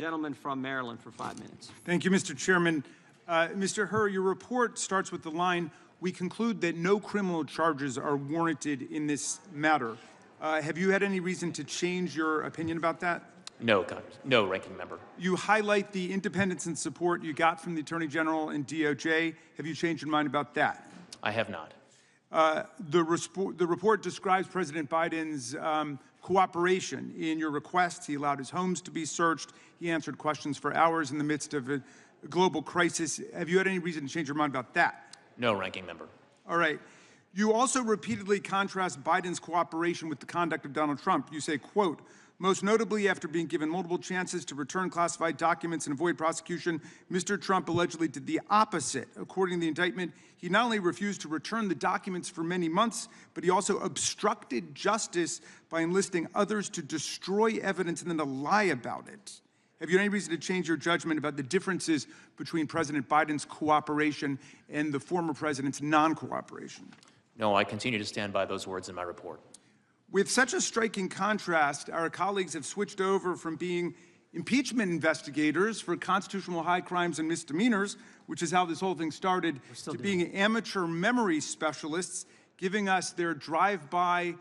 Gentleman from Maryland for 5 minutes. Thank you, Mr. Chairman. Mr. Hur, your report starts with the line, "We conclude that no criminal charges are warranted in this matter." Have you had any reason to change your opinion about that? No, no, Ranking Member. You highlight the independence and support you got from the Attorney General and DOJ. Have you changed your mind about that? I have not. The report describes President Biden's cooperation in your requests. He allowed his homes to be searched. He answered questions for hours in the midst of a global crisis. Have you had any reason to change your mind about that? No, Ranking Member. All right. You also repeatedly contrast Biden's cooperation with the conduct of Donald Trump. You say, quote, "Most notably, after being given multiple chances to return classified documents and avoid prosecution, Mr. Trump allegedly did the opposite. According to the indictment, he not only refused to return the documents for many months, but he also obstructed justice by enlisting others to destroy evidence and then to lie about it." Have you any reason to change your judgment about the differences between President Biden's cooperation and the former president's non-cooperation? No, I continue to stand by those words in my report. With such a striking contrast, our colleagues have switched over from being impeachment investigators for constitutional high crimes and misdemeanors, which is how this whole thing started, to being amateur memory specialists, giving us their drive-by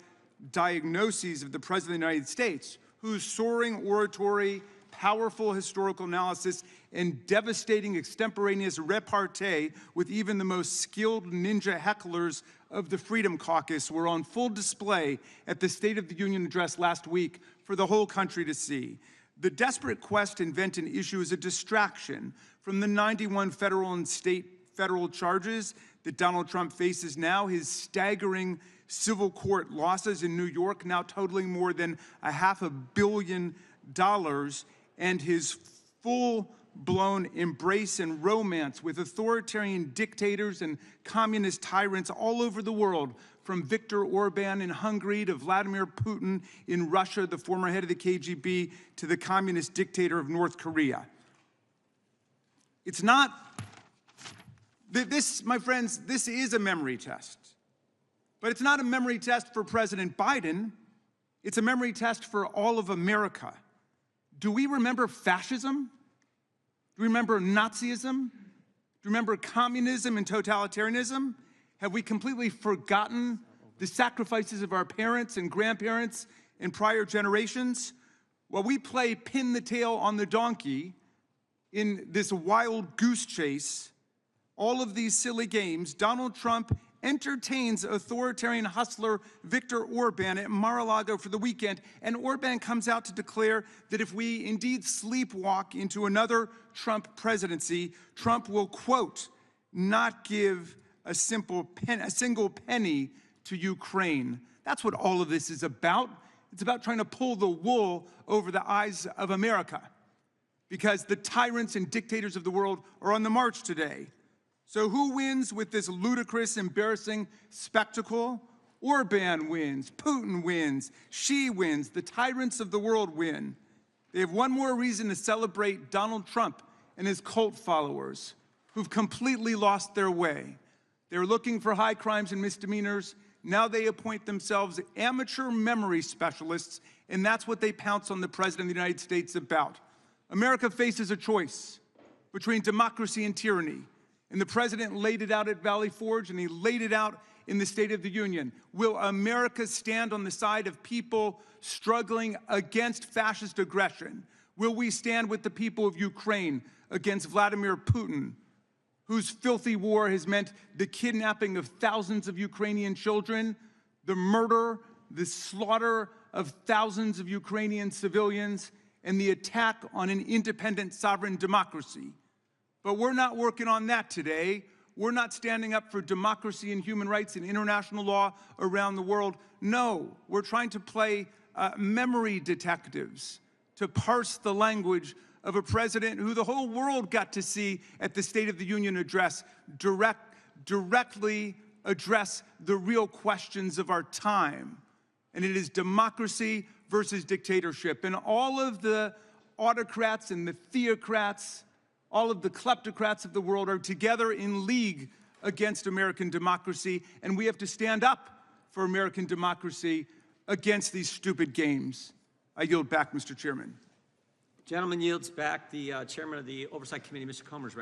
diagnoses of the President of the United States, whose soaring oratory, powerful historical analysis, and devastating extemporaneous repartee with even the most skilled ninja hecklers of the Freedom Caucus were on full display at the State of the Union address last week for the whole country to see. The desperate quest to invent an issue is a distraction from the 91 federal and state federal charges that Donald Trump faces now, his staggering civil court losses in New York now totaling more than $500 million, and his full-blown embrace and romance with authoritarian dictators and communist tyrants all over the world, from Viktor Orbán in Hungary to Vladimir Putin in Russia, the former head of the KGB, to the communist dictator of North Korea. It's not, this, my friends, this is a memory test. But it's not a memory test for President Biden. It's a memory test for all of America. Do we remember fascism? Do we remember Nazism? Do we remember communism and totalitarianism? Have we completely forgotten the sacrifices of our parents and grandparents and prior generations? While we play pin the tail on the donkey in this wild goose chase, all of these silly games, Donald Trump entertains authoritarian hustler Viktor Orbán at Mar-a-Lago for the weekend, and Orbán comes out to declare that if we indeed sleepwalk into another Trump presidency, Trump will, quote, not give a single penny to Ukraine. That's what all of this is about. It's about trying to pull the wool over the eyes of America, because the tyrants and dictators of the world are on the march today. So who wins with this ludicrous, embarrassing spectacle? Orbán wins, Putin wins, Xi wins, the tyrants of the world win. They have one more reason to celebrate Donald Trump and his cult followers, who've completely lost their way. They're looking for high crimes and misdemeanors. Now they appoint themselves amateur memory specialists, and that's what they pounce on the President of the United States about. America faces a choice between democracy and tyranny. And the President laid it out at Valley Forge, and he laid it out in the State of the Union. Will America stand on the side of people struggling against fascist aggression? Will we stand with the people of Ukraine against Vladimir Putin, whose filthy war has meant the kidnapping of thousands of Ukrainian children, the murder, the slaughter of thousands of Ukrainian civilians, and the attack on an independent sovereign democracy? But we're not working on that today. We're not standing up for democracy and human rights and international law around the world. No, we're trying to play memory detectives, to parse the language of a president who the whole world got to see at the State of the Union address directly address the real questions of our time. And it is democracy versus dictatorship. And all of the autocrats and the theocrats, all of the kleptocrats of the world are together in league against American democracy, and we have to stand up for American democracy against these stupid games. I yield back, Mr. Chairman. Gentleman yields back the chairman of the Oversight Committee, Mr. Comer's